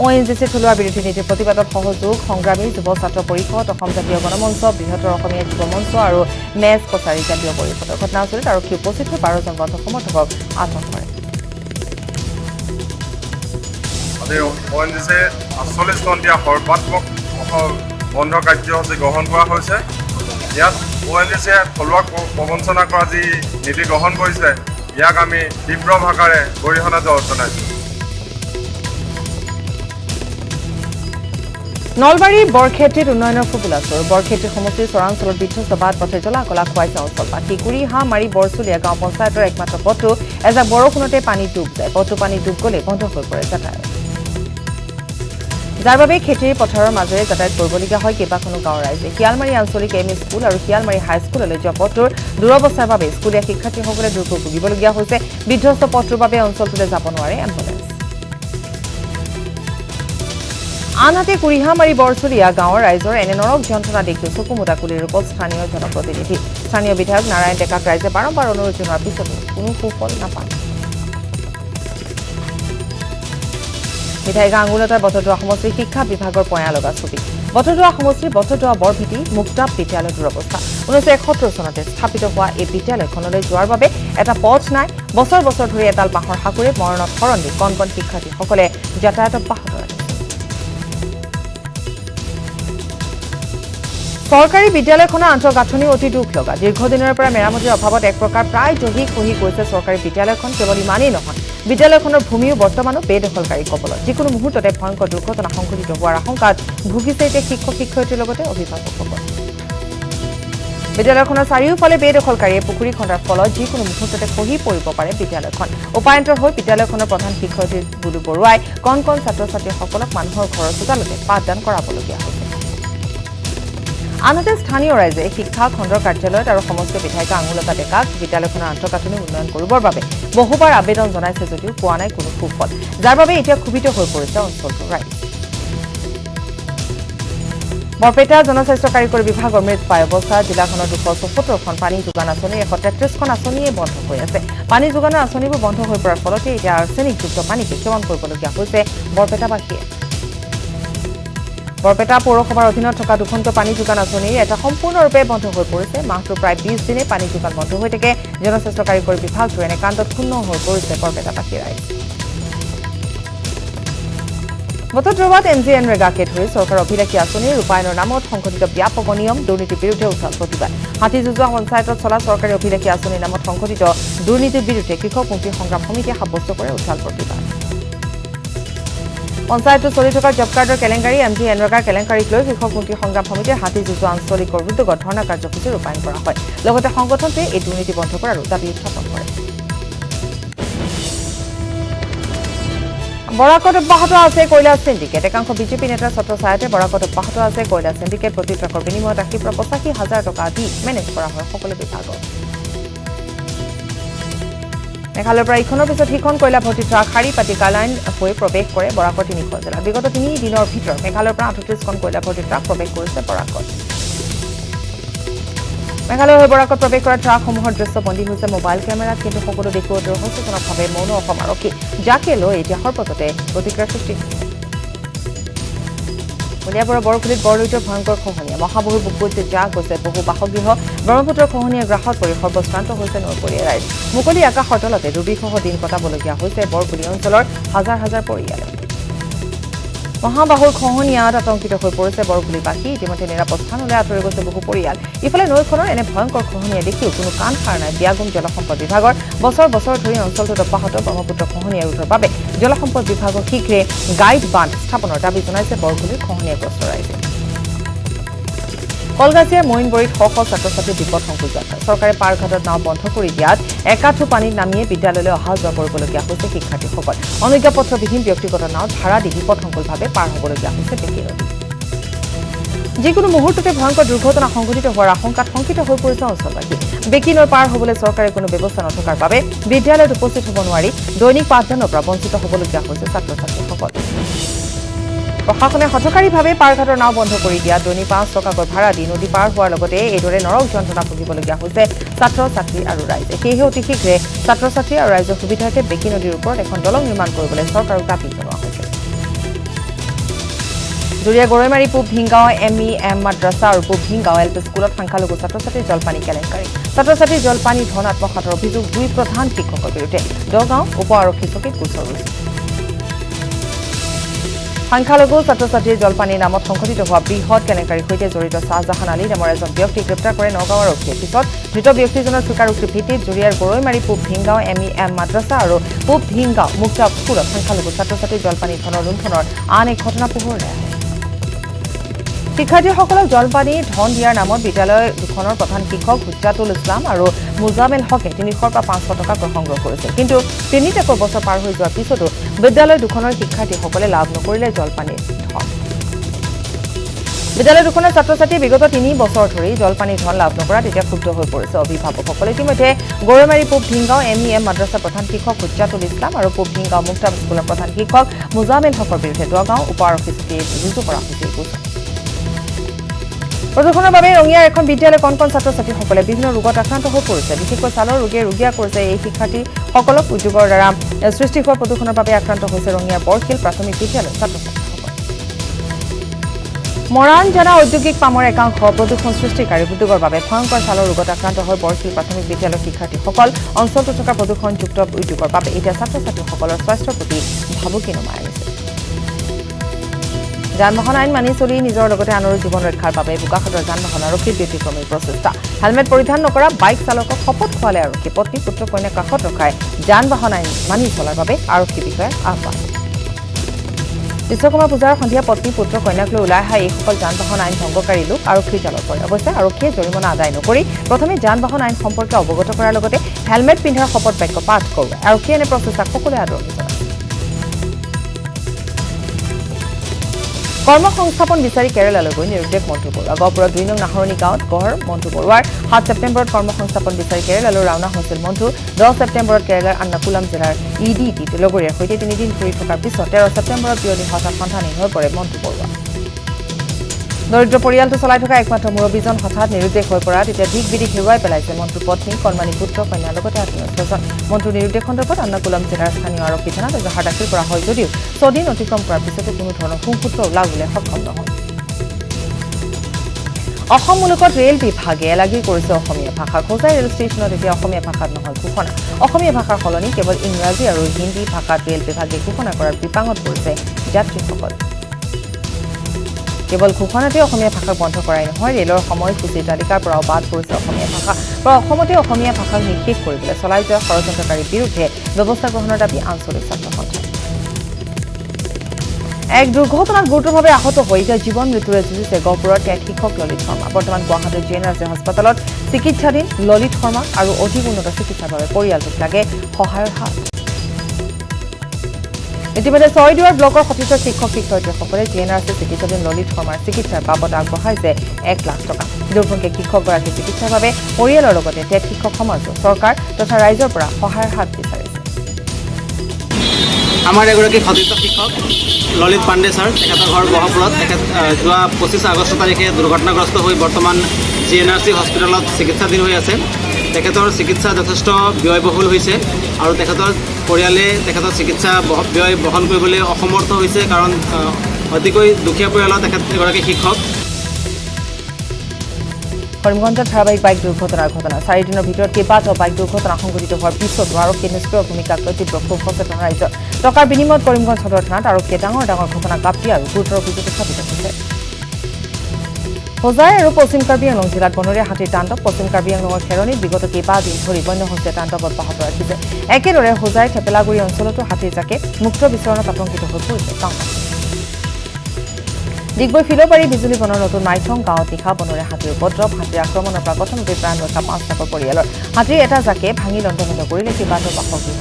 ONGC থলুৱা বিৰোধী নীতিৰ প্ৰতিবাদত সহযোগ সংগ্ৰামী যুৱ ছাত্ৰ পৰিষদ অসম জাতীয় গণমঞ্চ বৃহত্তৰ অসমীয়া যুৱ মঞ্চ আৰু মেজ কছাৰী জাতীয় পৰিষদৰ ঘটনাস্থলীত আৰক্ষী উপস্থিত হৈ 12 জন বন্ধ সমৰ্থকক আটক কৰে ONGC 48 ঘণ্টীয়া সৰ্বাত্মক বন্ধ কাৰ্যসূচী গ্ৰহণ কৰা হৈছে ইয়াত ONGC থলুৱা প্ৰবঞ্চনা কৰা যি নীতি গ্ৰহণ কৰিছে ইয়াক আমি তীব্ৰ ভাষাৰে গৰিহণা জনাইছোঁ নলবাৰীৰ বৰক্ষেত্ৰীত উন্নয়নৰ ফুপুলা চোৰ বৰক্ষেত্ৰী সমষ্টিৰ চৰাঞ্চলত বিধ্বস্ত বাট পথে জ্বলা-কলা খুৱাইছে অঞ্চলবাসী কুৰিহাঁ মাৰি বৰচুলীয়া গাঁও পঞ্চায়তৰ একমাত্ৰ পথটো এজাক বৰষুণতে পানী ডুব যায় পথটো পানী ডুব গ'লে বন্ধ হৈ পৰে যাতায়াত যাৰ বাবে খেতিৰ পথাৰৰ মাজেৰে যাতায়াত কৰিবলগীয়া হয় কেইবাখনো গাঁৱৰ ৰাইজে শিয়ালমাৰী আঞ্চলিক এম স্কুল আৰু শিয়ালমাৰী হাইস্কুললৈ যোৱা পথটোৰ দুৰৱস্থাৰ বাবে স্কুলীয়া শিক্ষাৰ্থীসকলে দুৰ্ভোগ ভুগিবলগীয়া হৈছে বিধ্বস্ত পথটোৰ বাবে অঞ্চলটোলৈ যাব নোৱাৰে এম্বুলেন্স আনহাতে কুৰিহামাৰী বৰচুলীয়া গাঁৱৰ ৰাইজৰ এনে নৰক যন্ত্ৰণা দেখি চকুমুটা কুলিৰ ৰূপত স্থানীয় জনপ্ৰতিনিধি স্থানীয় বিধায়ক নাৰায়ণ ডেকাক ৰাইজে বাৰম্বাৰ অনুৰোধ জনোৱাৰ পিছতো কোনো সুফল নাপায় বিধায়িকা আঙুলতাৰ বটদ্ৰৱা সমষ্টিৰ শিক্ষা বিভাগৰ পয়া লগা ছবি বটদ্ৰৱা সমষ্টিৰ বটদ্ৰৱা বৰভেটি মুক্তাপ বিদ্যালয় দুৰৱস্থা 1971 চনতে স্থাপিত হোৱা এই বিদ্যালয়খনলৈ যোৱাৰ বাবে এটা পথ নাই বছৰ বছৰ ধৰি এডাল বাঁহৰ সাঁকোৰে মৰণত শৰণ দি কণ কণ শিক্ষাৰ্থীসকলে যাতায়াত অব্যাহত ৰাখিছে চৰকাৰী বিদ্যালয়খনৰ আন্তঃগাঁথনি অতি দুখ লগা দীৰ্ঘদিনৰ পৰা মেৰামতিৰ অভাৱত এক প্ৰকাৰ প্ৰায় জহি খহি গৈছে চৰকাৰী বিদ্যালয়খন কেৱল ইমানেই নহয় বিদ্যালয়খনৰ ভূমিও বৰ্তমানো বেদখলকাৰী কবলত যিকোনো মুহূৰ্ততে ভয়ংকৰ দুৰ্ঘটনা সংঘটিত হোৱাৰ আশংকাত ভুগিছে এতিয়া শিক্ষক শিক্ষয়িত্ৰীৰ লগতে অভিভাৱকসকল বিদ্যালয়খনৰ চাৰিওফালে বেদখলকাৰীয়ে পুখুৰী খন্দাৰ ফলত যিকোনো মুহূৰ্ততে খহি পৰিব পাৰে বিদ্যালয়খন উপায়ন্তৰ হৈ বিদ্যালয়খনৰ প্ৰধান শিক্ষয়িত্ৰী বুলু বৰুৱাই কণ কণ ছাত্ৰ ছাত্ৰীসকলক মানুহৰ ঘৰৰ চোতালতে পাঠদান কৰাবলগীয়া হৈছে আনহাতে স্থানীয় ৰাইজে শিক্ষা খণ্ডৰ কাৰ্যালয়ত আৰু সমস্ত বিধায়িকা আঙুলতা ডেকাক বিদ্যালয়খনৰ আন্তঃগাঁথনি উন্নয়ন কৰিবৰ বাবে বহুবাৰ আবেদন জনাইছে যদিও পোৱা নাই কোনো সুফল যাৰ বাবে এতিয়া ক্ষোভিত হৈ পৰিছে অঞ্চলটোৰ ৰাইজ বৰপেটা জনস্বাস্থ্য কাৰিকৰী বিভাগৰ মৃত পাই অৱস্থা জিলাখনৰ 274খন পানী যোগান আঁচনিৰ 133খন আঁচনিয়ে বন্ধ হৈ আছে পানী যোগানৰ আঁচনিবোৰ বন্ধ হৈ পৰাৰ ফলতে এতিয়া আৰ্ছেনিকযুক্ত পানীকে সেৱন কৰিবলগীয়া হৈছে বৰপেটাবাসীয়ে বৰপেটা পৌৰসভাৰ অধীনত থকা দুখনকৈ পানী যোগান আঁচনিৰ এটা সম্পূৰ্ণৰূপে বন্ধ হৈ পৰিছে মাহটোৰ প্ৰায় 20 দিনে পানী যোগান বন্ধ হৈ থাকে জনস্বাস্থ্য কাৰিকৰী বিভাগটোৰ এনে কাণ্ডত ক্ষুণ্ণ হৈ পৰিছে বৰপেটাবাসীৰ ৰাইজ বটদ্ৰৱাত MGNৰেগাকে ধৰি চৰকাৰৰ অভিলাষী আঁচনিৰ ৰূপায়ণৰ নামত সংঘটিত ব্যাপক অনিয়ম দুৰ্নীতিৰ বিৰুদ্ধে উঠাল প্ৰতিবাদ হাতীযুঁজোৱা পঞ্চায়তত চলা চৰকাৰী অভিলাষী আঁচনিৰ নামত সংঘটিত দুৰ্নীতিৰ বিৰুদ্ধে কৃষক মুক্তি সংগ্ৰাম সমিতিয়ে সাব্যস্ত কৰে উঠাল প্ৰতিবাদ পঞ্চায়তত চলি থকা জব কাৰ্ডৰ কেলেংকাৰী MGNৰেগাৰ কেলেংকাৰীক লৈ কৃষক মুক্তি সংগ্ৰাম সমিতিৰ হাতীযুঁজোৱা আঞ্চলিকৰ উদ্যোগত ধৰ্ণা কাৰ্যসূচী ৰূপায়ণ কৰা হয় লগতে সংগঠনটোৱে এই দুৰ্নীতি বন্ধ কৰাৰো দাবী উত্থাপন কৰে বৰাকত অব্যাহত আছে কয়লা সিন্ডিকেট একাংশ বিজেপি নেতাৰ ছত্ৰ ছায়াতে বৰাকত অব্যাহত আছে কয়লা সিন্ডিকেট প্ৰতি ট্ৰাকৰ বিনিময়ত ৮৫,০০০ টকা দি মেনেজ কৰা হয় সকলো বিভাগত মেঘালয়ৰ পৰা ইখনৰ পিছত সিখন কয়লা ভৰ্তি ট্ৰাক শাৰী পাতি কালাইন হৈ প্ৰৱেশ কৰে বৰাকত ৩০০ জিলাত বিগত ৩ দিনৰ ভিতৰত মেঘালয়ৰ পৰা ৩৮খন কয়লা ভৰ্তি ট্ৰাক প্ৰৱেশ কৰিছে বৰাকত মেঘালয়ৰ হৈ বৰাকত প্ৰৱেশ কৰা ট্ৰাকসমূহৰ দৃশ্যবন্দী হৈছে মোবাইল কেমেৰাত কিন্তু সকলো দেখুৱাই ৰহস্যজনকভাৱে মৌন অসম আৰক্ষী যাকে লৈ এতিয়া সৰ্বততে প্ৰতিক্ৰিয়াৰ সৃষ্টি কলিয়াবৰৰ বৰখুলিত বৰলৈতৰ ভয়ংকৰ খহনীয়া মহাবহুৰ বুকুত জাক হৈছে বহু বাসগৃহ ব্ৰহ্মপুত্ৰৰ খহনীয়া গ্ৰাসত পৰি সৰ্বশ্ৰান্ত হৈছে নৈপৰীয়া ৰাইজ মুকলি আকাশৰ তলতে দুৰ্বিসহ দিন কটাবলগীয়া হৈছে বৰখুলি অঞ্চলৰ হাজাৰ হাজাৰ পৰিয়ালে মহাবাহুৰ খহনীয়াত আতংকিত হৈ পৰিছে বৰখুলিবাসী ইতিমধ্যে নিৰাপদ স্থানলৈ আঁতৰি গৈছে বহু পৰিয়াল ইফালে নৈখনৰ এনে ভয়ংকৰ খহনীয়া দেখিও কোনো কাণ সাৰ নাই বিয়াগুম জলসম্পদ বিভাগৰ বছৰ বছৰ ধৰি অঞ্চলটোত অব্যাহত ব্ৰহ্মপুত্ৰ খহনীয়া ৰোধৰ বাবে জলসম্পদ বিভাগক শীঘ্ৰে গাইড বান্ধ স্থাপনৰ দাবী জনাইছে বৰখুলিৰ খহনীয়াগ্ৰস্ত ৰাইজে কলগাছিয়াৰ মইনবৰীত শ শ ছাত্ৰ ছাত্ৰী বিপদ সংকুল যাত্ৰা চৰকাৰে পাৰঘাটত নাও বন্ধ কৰি দিয়াত একাঠু পানীত নামিয়ে বিদ্যালয়লৈ অহা যোৱা কৰিবলগীয়া হৈছে শিক্ষাৰ্থীসকল অনুজ্ঞাপত্ৰবিহীন ব্যক্তিগত নাওত ভাড়া দি বিপদসংকুলভাৱে পাৰ হ'বলগীয়া হৈছে বেকী নদী যিকোনো মুহূৰ্ততে ভয়ংকৰ দুৰ্ঘটনা সংঘটিত হোৱাৰ আশংকাত শংকিত হৈ পৰিছে অঞ্চলবাসী বেকী নৈ পাৰ হ'বলৈ চৰকাৰে কোনো ব্যৱস্থা নথকাৰ বাবে বিদ্যালয়ত উপস্থিত হ'ব নোৱাৰি দৈনিক পাঠদানৰ পৰা বঞ্চিত হ'বলগীয়া হৈছে ছাত্ৰ ছাত্ৰীসকল প্ৰশাসনে হঠকাৰীভাৱে পাৰঘাটৰ নাও বন্ধ কৰি দিয়া দৈনিক ৫ টকাকৈ ভাড়া দি নদী পাৰ হোৱাৰ লগতে এইদৰে নৰক যন্ত্ৰণা ভুগিবলগীয়া হৈছে ছাত্ৰ ছাত্ৰী আৰু ৰাইজে সেয়েহে অতি শীঘ্ৰে ছাত্ৰ ছাত্ৰী আৰু ৰাইজৰ সুবিধাৰ্থে বেকী নদীৰ ওপৰত এখন দলং নিৰ্মাণ কৰিবলৈ চৰকাৰক দাবী জনোৱা হৈছে জুৰিয়া গৰৈমাৰী পূব ভিংগাঁও MEM মাদ্ৰাছা আৰু পূব ভিংগাঁও LP স্কুলত সংখ্যালঘু ছাত্ৰ ছাত্ৰীৰ জলপানী কেলেংকাৰী ছাত্ৰ ছাত্ৰীৰ জলপানী ধন আত্মসাতৰ অভিযোগ ২ প্ৰধান শিক্ষকৰ বিৰুদ্ধে দগাঁও উপ আৰক্ষী চকীত গোচৰ ৰুজু সংখ্যালঘু ছাত্ৰ ছাত্ৰীৰ জলপানীৰ নামত সংঘটিত হোৱা বৃহৎ কেলেংকাৰীৰ সৈতে জড়িত শ্বাহজাহান আলী নামৰ এজন ব্যক্তিক গ্ৰেপ্তাৰ কৰে নগাঁও আৰক্ষীয়ে পিছত ধৃত ব্যক্তিজনৰ স্বীকাৰোক্তিৰ ভিত্তিত জুৰিয়াৰ গৰৈমাৰী পূব ভিংগাঁও MEM মাদ্ৰাছা আৰু পূব ভিংগাঁও মুক্ত স্কুলত সংখ্যালঘু ছাত্ৰ ছাত্ৰীৰ জলপানী ধনৰ লুণ্ঠনৰ আন এক ঘটনা পোহৰলৈ আহে শিক্ষাৰ্থীসকলক জলপানী ধন দিয়াৰ নামত বিদ্যালয় দুখনৰ প্ৰধান শিক্ষক হুজ্জাতুল ইছলাম আৰু মুজামেল হকে ৩০০ৰ পৰা ৫০০ টকাকৈ সংগ্ৰহ কৰিছিল কিন্তু ৩টা বছৰ পাৰ হৈ যোৱাৰ পিছতো বিদ্যালয় দুখনৰ শিক্ষাৰ্থীসকলে লাভ নকৰিলে জলপানীৰ ধন বিদ্যালয় দুখনৰ ছাত্ৰ ছাত্ৰীয়ে বিগত ৩ বছৰ ধৰি জলপানীৰ ধন লাভ নকৰাত এতিয়া ক্ষুব্ধ হৈ পৰিছে অভিভাৱকসকলে ইতিমধ্যে গৰৈমাৰী পূব ভিংগাঁও MEM মাদ্ৰাছা প্ৰধান শিক্ষক হুজ্জাতুল ইছলাম আৰু পূব ভিংগাঁও মুক্ত স্কুলৰ প্ৰধান শিক্ষক মুজামেল হকৰ বিৰুদ্ধে দগাঁও উপ আৰক্ষী চকীত ৰুজু কৰা হৈছে গোচৰ প্ৰদূষণৰ বাবে ৰঙিয়াৰ এখন বিদ্যালয় কণ কণ ছাত্ৰ ছাত্ৰীসকলে বিভিন্ন ৰোগত আক্ৰান্ত হৈ পৰিছে বিশেষকৈ ছালৰ ৰোগে ৰোগীয়া কৰিছে এই শিক্ষাৰ্থীসকলক উদ্যোগৰ দ্বাৰা সৃষ্টি হোৱা প্ৰদূষণৰ বাবে আক্ৰান্ত হৈছে ৰঙিয়াৰ বৰশিল প্ৰাথমিক বিদ্যালয়ৰ ছাত্ৰ ছাত্ৰীসকল মৰাণ জানা ঔদ্যোগিক পামৰ একাংশ প্ৰদূষণ সৃষ্টিকাৰী উদ্যোগৰ বাবে ভয়ংকৰ ছালৰ ৰোগত আক্ৰান্ত হৈ বৰশিল প্ৰাথমিক বিদ্যালয়ৰ শিক্ষাৰ্থীসকল অঞ্চলটোত থকা প্ৰদূষণযুক্ত উদ্যোগৰ বাবে এতিয়া ছাত্ৰ ছাত্ৰীসকলৰ স্বাস্থ্যৰ প্ৰতি ভাবুকি নমাই আনিছে যান-বাহন আইন মানি চলি নিজৰ লগতে আনৰো জীৱন ৰক্ষাৰ বাবে বোকাখাটৰ যান-বাহন আৰক্ষীৰ ব্যতিক্ৰমী প্ৰচেষ্টা হেলমেট পৰিধান নকৰা বাইক চালকক শপত খোৱালে আৰক্ষী পত্নী পুত্ৰ কন্যাক কাষত ৰখাই যান-বাহন আইন মানি চলাৰ বাবে আৰক্ষী বিষয়াৰ আহ্বান বিশ্বকৰ্মা পূজাৰ সন্ধিয়া পত্নী পুত্ৰ কন্যাক লৈ ওলাই অহা এইসকল যান-বাহন আইন ভংগকাৰী লোক আৰক্ষীৰ জালত পৰে অৱশ্যে আৰক্ষীয়ে জৰিমনা আদায় নকৰি প্ৰথমে যান-বাহন আইন সম্পৰ্কে অৱগত কৰাৰ লগতে হেলমেট পিন্ধাৰ শপত বাক্য পাঠ কৰোৱায় আৰক্ষীয়ে এনে প্ৰচেষ্টাক সকলোৱে আদৰণি জনায় কৰ্মসংস্থাপন বিচাৰি কেৰালালৈ গৈ নিৰুদ্দেশ মন্টু বৰুৱা গহপুৰৰ ২ নং নাহৰণি গাঁৱত গড় মন্টু বৰুৱাৰ ৭ ছেপ্টেম্বৰত কৰ্মসংস্থাপন বিচাৰি কেৰালালৈ ৰাওনা হৈছিল মন্টু ১০ ছেপ্টেম্বৰত কেৰালাৰ আন্নাকুলাম জিলাৰ EDTত লগৰীয়াৰ সৈতে ৩ দিন ঘূৰি থকাৰ পিছত ১৩ ছেপ্টেম্বৰত বিয়লি হঠাৎ সন্ধানহীন হৈ পৰে মন্টু বৰুৱা দৰিদ্ৰ পৰিয়ালটো চলাই থকা একমাত্ৰ মুৰব্বীজন হঠাৎ নিৰুদ্দেশ হৈ পৰা তেতিয়া দিক বিদিক হেৰুৱাই পেলাইছে মন্টুৰ পত্নী কণমানি পুত্ৰ কন্যাৰ লগতে আত্মীয় স্বজন মন্টুৰ নিৰুদ্দেশ সন্দৰ্ভত আন্নাকুলাম জিলাৰ স্থানীয় আৰক্ষী থানাত এজাহাৰ দাখিল কৰা হয় যদিও ৬ দিন অতিক্ৰম কৰাৰ পিছতো কোনো ধৰণৰ সুসূত্ৰ ওলাবলৈ সক্ষম নহয় অসম মুলুকত ৰেল বিভাগে এলাগি কৰিছে অসমীয়া ভাষা খোজাই ৰেল ষ্টেচনত এতিয়া অসমীয়া ভাষাত নহয় ঘোষণা অসমীয়া ভাষাৰ সলনি কেৱল ইংৰাজী আৰু হিন্দী ভাষাত ৰেল বিভাগে ঘোষণা কৰাৰ বিপাঙত পৰিছে যাত্ৰীসকল কেৱল ঘোষণাতে অসমীয়া ভাষাক বন্ধ কৰাই নহয় ৰেলৰ সময়সূচীৰ তালিকাৰ পৰাও বাদ পৰিছে অসমীয়া ভাষা অসমতে অসমীয়া ভাষাক নিষেধ কৰিবলৈ চলাই যোৱা ষড়যন্ত্ৰকাৰীৰ বিৰুদ্ধে ব্যৱস্থা গ্ৰহণৰ দাবী আঞ্চলিক ছাত্ৰ সন্থাই এক দুৰ্ঘটনাত গুৰুতৰভাৱে আহত হৈ এতিয়া জীৱন মৃত্যুৰে যুঁজিছে গহপুৰৰ টেট শিক্ষক ললিত শৰ্মা বৰ্তমান গুৱাহাটীৰ JNRC হাস্পতালত চিকিৎসাধীন ললিত শৰ্মা আৰু অধিক উন্নত চিকিৎসাৰ বাবে পৰিয়ালটোক লাগে সহায়ৰ হাত ইতিমধ্যে ছয়দুৱাৰ ব্লকৰ সতীৰ্থ শিক্ষক শিক্ষয়িত্ৰীসকলে GNRC চিকিৎসাধীন ললিত শৰ্মাৰ চিকিৎসাৰ বাবদ আগবঢ়াইছে 1 লাখ টকা। দুৰ্ভংগী শিক্ষকগৰাকীৰ চিকিৎসাৰ বাবে পৰিয়ালৰ লগতে টেট শিক্ষক সমাজ চৰকাৰ তথা ৰাইজৰ পৰা সহায়ৰ হাত বিচাৰিছে। আমাৰ এগৰাকী সতীৰ্থ শিক্ষক ললিত পাণ্ডে ছাৰ, তেখেতৰ ঘৰ গহপুৰত। তেখেত যোৱা 25 আগষ্ট তাৰিখে দুৰ্ঘটনাগ্ৰস্ত হৈ বৰ্তমান GNRC হস্পিটেলত চিকিৎসাধীন হৈ আছে। তেখেতৰ চিকিৎসা যথেষ্ট ব্যয়বহুল হৈছে আৰু তেখেতৰ পৰিয়ালে তেখেতৰ চিকিৎসা ব্যয় বহন কৰিবলৈ অসমৰ্থ হৈছে, কাৰণ অতিকৈ দুখীয়া পৰিয়ালৰ তেখেত এগৰাকী শিক্ষক। কৰিমগঞ্জত ধাৰাবাহিক বাইক দুৰ্ঘটনাৰ ঘটনা। 4 দিনৰ ভিতৰত কেইবাটাও বাইক দুৰ্ঘটনা সংঘটিত হোৱাৰ পিছতো আৰক্ষীয়ে নিষ্ক্ৰিয় ভূমিকাক লৈ তীব্ৰ ক্ষোভ সচেতন ৰাইজৰ। টকাৰ বিনিময়ত কৰিমগঞ্জ সদৰ থানাত আৰক্ষীয়ে ডাঙৰ ঘটনা কাপ্তি আৰু গুৰুতৰ অভিযোগ উত্থাপিত হৈছে। হোজাই আৰু পশ্চিম কাৰ্বি আংলং জিলাত বনৰীয়া হাতীৰ তাণ্ডৱ। পশ্চিম কাৰ্বি আংলঙৰ খেৰণিত বিগত কেইবাদিন ধৰি বন্যহস্তীয়ে তাণ্ডৱ অব্যাহত ৰাখিছে। একেদৰে হোজাই থেপেলাগুৰি অঞ্চলতো হাতীৰ জাকে মুক্ত বিচৰণত আতংকিত হৈ পৰিছে গাঁওবাসী। ডিগবৈ ফিলবাৰী বিজুলী বনৰ নতুন মাইথং গাঁৱত নিশা বনৰীয়া হাতীৰ উপদ্ৰৱ। হাতীৰ আক্ৰমণৰ পৰা প্ৰথমতে প্ৰাণ ৰক্ষা 5টাকৈ পৰিয়ালৰ। হাতীৰ এটা জাকে ভাঙি লণ্ডভণ্ড কৰিলে কেইবাটাও বাসগৃহ।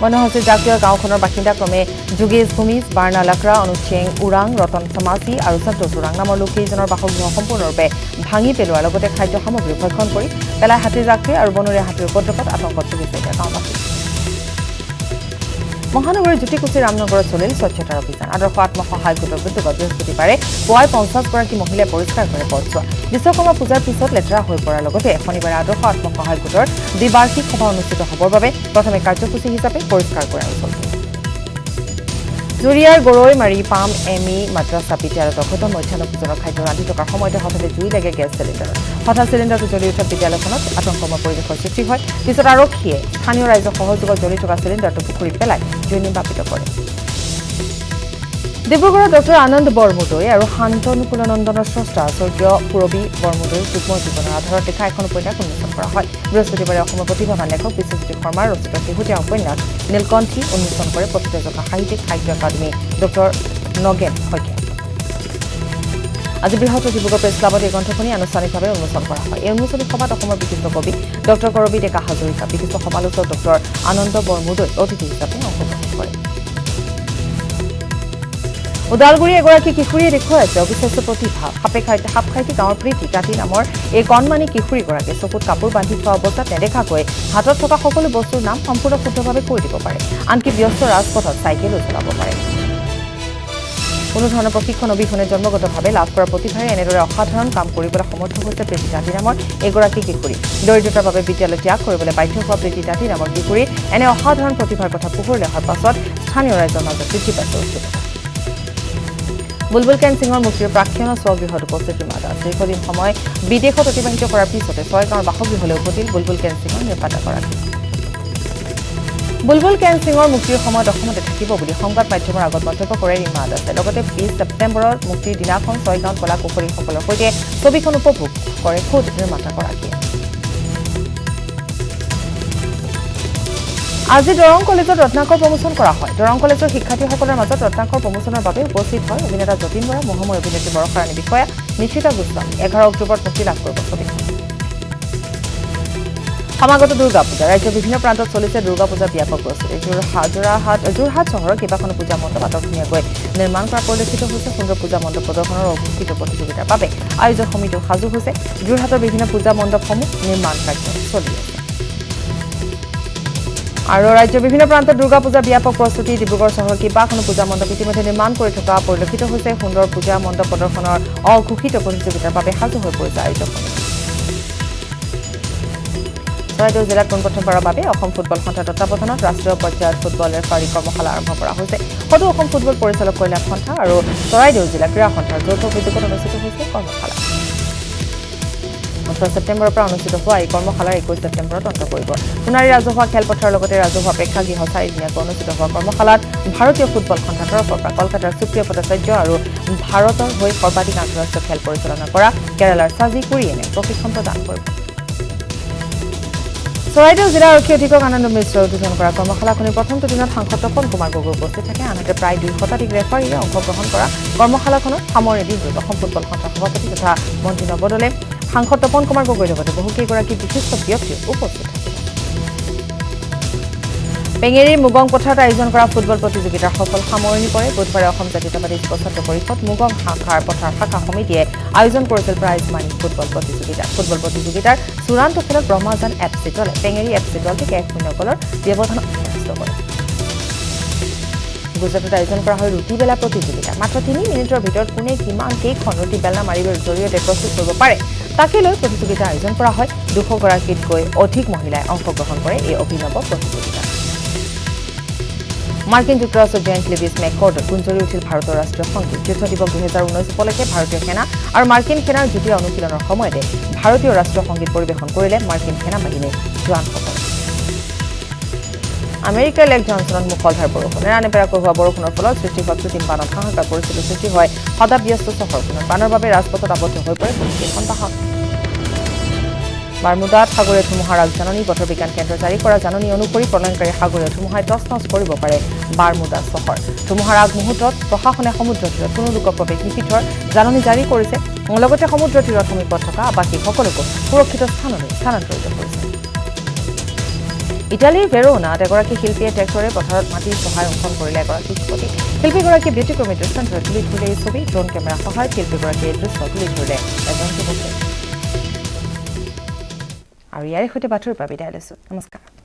বনহস্তীৰ জাকীয় গাঁওখনৰ বাসিন্দা ক্ৰমে যোগেশ ভূমিজ, বাৰ্ণা লাকৰা, অনুজ চেং উৰাং, ৰতন সমাচি আৰু সন্তোষ উৰাং নামৰ লোক কেইজনৰ বাসগৃহ সম্পূৰ্ণৰূপে ভাঙি পেলোৱাৰ লগতে খাদ্য সামগ্ৰী ভক্ষণ কৰি পেলাই হাতীৰ জাকটোৱে আৰু বনৰীয়া হাতীৰ উপদ্ৰৱত আতংকত ভুগিছে এতিয়া গাঁওবাসী। মহানগৰীৰ জ্যোতিকুচি ৰামনগৰত চলিল স্বচ্ছতাৰ অভিযান। আদৰ্শ আত্মসহায়ক গোটৰ উদ্যোগত বৃহস্পতিবাৰে পুৱাই 50গৰাকী মহিলাই পৰিষ্কাৰ কৰে পথছোৱা। বিশ্বকৰ্মা পূজাৰ পিছত লেতেৰা হৈ পৰাৰ লগতে শনিবাৰে আদৰ্শ আত্মসহায়ক গোটৰ দ্বিবাৰ্ষিক সভা অনুষ্ঠিত হ'বৰ বাবে প্ৰথমে কাৰ্যসূচী হিচাপে পৰিষ্কাৰ কৰে অঞ্চলটো। জুৰিয়াৰ গৰৈ মাৰি পাম এমি মাদ্ৰাছা বিদ্যালয়ত অঘটন মধ্যাহ্ন ভোজনৰ খাদ্য ৰান্ধি থকাৰ সময়তে হঠাতে জুই লাগে গেছ চিলিণ্ডাৰত। হঠাৎ চিলিণ্ডাৰটো জ্বলি উঠা বিদ্যালয়খনত আতংকময় পৰিৱেশৰ সৃষ্টি হয়। পিছত আৰক্ষীয়ে স্থানীয় ৰাইজৰ সহযোগত জ্বলি থকা চিলিণ্ডাৰটো পুখুৰীত পেলাই জুই নিৰ্বাপিত কৰে। ডিব্ৰুগড়ৰ ডক্টৰ আনন্দ বৰমুদৈ আৰু শান্তনুকুলনন্দনৰ স্ৰষ্টা স্বৰ্গীয় পুৰবী বৰমুদৈৰ যুগ্ম জীৱনৰ আধাৰত লিখা এখন উপন্যাস উন্মোচন কৰা হয়। বৃহস্পতিবাৰে অসমৰ প্ৰতিভাৱান লেখক বিশ্বজ্যোতি শৰ্মাৰ ৰচিত শেহতীয়া উপন্যাস নীলকণ্ঠী উন্মোচন কৰে প্ৰথিতযশা সাহিত্যিক সাহিত্য একাডেমী ডক্টৰ নগেন শইকীয়া। আজি বৃহৎ ডিব্ৰুগড় প্ৰেছ ক্লাবত এই গ্ৰন্থখনি আনুষ্ঠানিকভাৱে উন্মোচন কৰা হয়। এই উন্মোচনী সভাত অসমৰ বিশিষ্ট কবি ডক্টৰ কৰবী ডেকা হাজৰিকা, বিশিষ্ট সমালোচক ডক্টৰ আনন্দ বৰমুদৈ অতিথি হিচাপে অংশগ্ৰহণ কৰে। ওদালগুৰি এগৰাকী কিশোৰীয়ে দেখুৱাইছে অবিশ্বাস্য প্ৰতিভা। সাপখাইটি গাঁৱৰ প্ৰীতি তাঁতী নামৰ এই কণমানি কিশোৰীগৰাকীয়ে চকুত কাপোৰ বান্ধি থোৱা অৱস্থাত নেদেখাকৈ হাতত থকা সকলো বস্তুৰ নাম সম্পূৰ্ণ শুদ্ধভাৱে কৈ দিব পাৰে। আনকি ব্যস্ত ৰাজপথত চাইকেলো চলাব পাৰে। কোনো ধৰণৰ প্ৰশিক্ষণ অবিহনে জন্মগতভাৱে লাভ কৰা প্ৰতিভাৰে এনেদৰে অসাধাৰণ কাম কৰিবলৈ সমৰ্থ হৈছে প্ৰীতি তাঁতী নামৰ এগৰাকী কিশোৰী। দৰিদ্ৰতাৰ বাবে বিদ্যালয় ত্যাগ কৰিবলৈ বাধ্য হোৱা প্ৰীতি তাঁতী নামৰ কিশোৰীৰ এনে অসাধাৰণ প্ৰতিভাৰ কথা পোহৰলৈ অহাৰ পাছত স্থানীয় ৰাইজৰ মাজত বৃদ্ধি পাইছে উৎসুকতা। বুলবুল কেন সিঙৰ মুক্তিৰ প্ৰাক্ষণত স্বগৃহত উপস্থিত ৰীমা দাস। দীৰ্ঘদিন সময় বিদেশত অতিবাহিত কৰাৰ পিছতে ছয়গাঁৱৰ বাসগৃহলৈ উভতিল বুলবুল কেন সিঙৰ নিৰ্মাতাগৰাকী। বুলবুল কেন সিঙৰ মুক্তিৰ সময়ত অসমতে থাকিব বুলি সংবাদ মাধ্যমৰ আগত মন্তব্য কৰে ৰীমা দাসে। লগতে 20 ছেপ্টেম্বৰৰ মুক্তিৰ দিনাখন ছয়গাঁৱত কলা কুশলীসকলৰ সৈতে ছবিখন উপভোগ কৰে খোদ নিৰ্মাতাগৰাকীয়ে। আজি দৰং কলেজত ৰত্নাকৰ প্ৰমোচন কৰা হয়। দৰং কলেজৰ শিক্ষাৰ্থীসকলৰ মাজত ৰত্নাকৰ প্ৰমোচনৰ বাবে উপস্থিত হয় অভিনেতা যতীন বৰা, মহামূৰ অভিনেত্ৰী বৰষাৰাণী বিষয়া নিশিতা গোস্বামী। 11 অক্টোবৰত মুক্তি লাভ কৰিব ছবিখন। সমাগত দুৰ্গা পূজা। ৰাজ্যৰ বিভিন্ন প্ৰান্তত চলিছে দুৰ্গা পূজাৰ ব্যাপক প্ৰস্তুতি। যোৰহাট চহৰৰ কেইবাখনো পূজা মণ্ডপ আটকধুনীয়াকৈ নিৰ্মাণ কৰা পৰিলক্ষিত হৈছে। সুন্দৰ পূজা মণ্ডপ প্ৰদৰ্শনৰ অঘোষিত প্ৰতিযোগিতাৰ বাবে আয়োজক সমিতিও সাজু হৈছে। যোৰহাটৰ বিভিন্ন পূজা মণ্ডপসমূহ নিৰ্মাণ কাৰ্য চলি আছে। আৰু ৰাজ্যৰ বিভিন্ন প্ৰান্তত দুৰ্গা পূজাৰ ব্যাপক প্ৰস্তুতি। ডিব্ৰুগড় চহৰৰ কেইবাখনো পূজা মণ্ডপ ইতিমধ্যে নিৰ্মাণ কৰি থকা পৰিলক্ষিত হৈছে। সুন্দৰ পূজা মণ্ডপ প্ৰদৰ্শনৰ অঘোষিত প্ৰতিযোগিতাৰ বাবে সাজু হৈ পৰিছে আয়োজক সমিতি। চৰাইদেউ জিলাত পোনপ্ৰথমবাৰৰ বাবে অসম ফুটবল সন্থাৰ তত্বাৱধানত ৰাষ্ট্ৰীয় পৰ্যায়ত ফুটবল ৰেফাৰী কৰ্মশালা আৰম্ভ কৰা হৈছে। সদৌ অসম ফুটবল পৰিচালক কল্যাণ সন্থা আৰু চৰাইদেউ জিলা ক্ৰীড়া সন্থাৰ যৌথ উদ্যোগত অনুষ্ঠিত হৈছে কৰ্মশালা। 18 ছেপ্টেম্বৰৰ পৰা অনুষ্ঠিত হোৱা এই কৰ্মশালাৰ 21 ছেপ্টেম্বৰত অন্ত পৰিব। সোণাৰী ৰাজহুৱা খেলপথাৰৰ লগতে ৰাজহুৱা প্ৰেক্ষাগৃহ 4 দিনীয়াকৈ অনুষ্ঠিত হোৱা কৰ্মশালাত ভাৰতীয় ফুটবল সন্থাৰ তৰফৰ পৰা কলকাতাৰ সুপ্ৰিয় ভট্টাচাৰ্য আৰু ভাৰতৰ হৈ সৰ্বাধিক আন্তঃৰাষ্ট্ৰীয় খেল পৰিচালনা কৰা কেৰালাৰ সাজি কুৰিয়েনে প্ৰশিক্ষণ প্ৰদান কৰিব। চৰাইদেউ জিলা আৰক্ষী অধীক্ষক আনন্দ মিশ্ৰই উদ্বোধন কৰা কৰ্মশালাখনিৰ প্ৰথমটো দিনত সাংসদ তপন কুমাৰ গগৈ উপস্থিত থাকে। আনহাতে প্ৰায় 2 শতাধিক ৰেফাৰীয়ে অংশগ্ৰহণ কৰা কৰ্মশালাখনত সামৰণি দিনটোত অসম ফুটবল সন্থাৰ সভাপতি তথা মন্ত্ৰী নৱদলে সাংসদ তপন কুমাৰ গগৈৰ লগতে বহুকেইগৰাকী বিশিষ্ট ব্যক্তি উপস্থিত থাকে। পেঙেৰীৰ মুগং পথাৰত আয়োজন কৰা ফুটবল প্ৰতিযোগিতাৰ সফল সামৰণি পৰে বুধবাৰে অসম জাতীয়তাবাদী ছাত্ৰ পৰিষদ মুগং শাখাৰ পথাৰ শাখা সমিতিয়ে আয়োজন কৰিছিল প্ৰাইজ মানি ফুটবল প্ৰতিযোগিতাৰ চূড়ান্ত খেলত ব্ৰহ্মজান এফচি দলে পেঙেৰী এফচি দলটোক 1-0 গ'লৰ ব্যৱধানত পৰাস্ত কৰে গুজৰাটত আয়োজন কৰা হয় ৰুটি বেলা প্ৰতিযোগিতা মাত্ৰ 3 মিনিটৰ ভিতৰত কোনে কিমান কেইখন ৰুটি বেলা মাৰিবৰ জৰিয়তে প্ৰস্তুত কৰিব পাৰে তাকে লৈ প্ৰতিযোগিতা আয়োজন কৰা হয় 200 গৰাকীতকৈ অধিক মহিলাই অংশগ্ৰহণ কৰে এই অভিনৱ প্ৰতিযোগিতাত মাৰ্কিন যুক্তৰাষ্ট্ৰৰ জেণ্ট লিভিছ মেককৰ্ডত গুঞ্জৰি উঠিল ভাৰতৰ ৰাষ্ট্ৰীয় সংগীত যুদ্ধ দিৱস 2019 উপলক্ষে ভাৰতীয় সেনা আৰু মাৰ্কিন সেনাৰ যুটীয়া অনুশীলনৰ সময়তে ভাৰতীয় ৰাষ্ট্ৰীয় সংগীত পৰিৱেশন কৰিলে মাৰ্কিন সেনা বাহিনীৰ জোৱানসকলে আমেৰিকাৰ লেক জনছনত মুখলধাৰ বৰষুণ নেৰানেপেৰাকৈ হোৱা বৰষুণৰ ফলত সৃষ্টি হোৱা কৃত্ৰিম বানত হাহাকাৰ পৰিস্থিতিৰ সৃষ্টি হয় সদাব্যস্ত চহৰখনত বানৰ বাবে ৰাজপথত আবদ্ধ হৈ পৰে বহুকেইখন বাহন বাৰমুদাত সাগৰীয় ধুমুহাৰ আগজাননী বতৰ বিজ্ঞান কেন্দ্ৰ জাৰি কৰা জাননী অনুসৰি প্ৰলয়ংকাৰী সাগৰীয় ধুমুহাই তছনছ কৰিব পাৰে বাৰমুদা চহৰ ধুমুহাৰ আগমুহূৰ্তত প্ৰশাসনে সমুদ্ৰ তীৰত কোনো লোকক প্ৰৱেশ নিষিদ্ধৰ জাননী জাৰি কৰিছে লগতে সমুদ্ৰ তীৰত সমীপত থকা আৱাসীসকলকো সুৰক্ষিত স্থানলৈ স্থানান্তৰিত কৰিছে ইটালীৰ ভেৰোনাত এগৰাকী শিল্পীয়ে ট্ৰেক্টৰে পথাৰত মাটিৰ সহায় অংকন কৰিলে এগৰাকী যুৱতী শিল্পীগৰাকীয়ে ব্যতিক্ৰমী দৃষ্টান্তৰে তুলি ধৰিলে এই ছবি ড্ৰোন কেমেৰা সহায়ত শিল্পীগৰাকীয়ে এই দৃশ্য তুলি ধৰিলে এজন যুৱকে আৰু ইয়াৰে সৈতে বাতৰিৰ পৰা বিদায় লৈছো নমস্কাৰ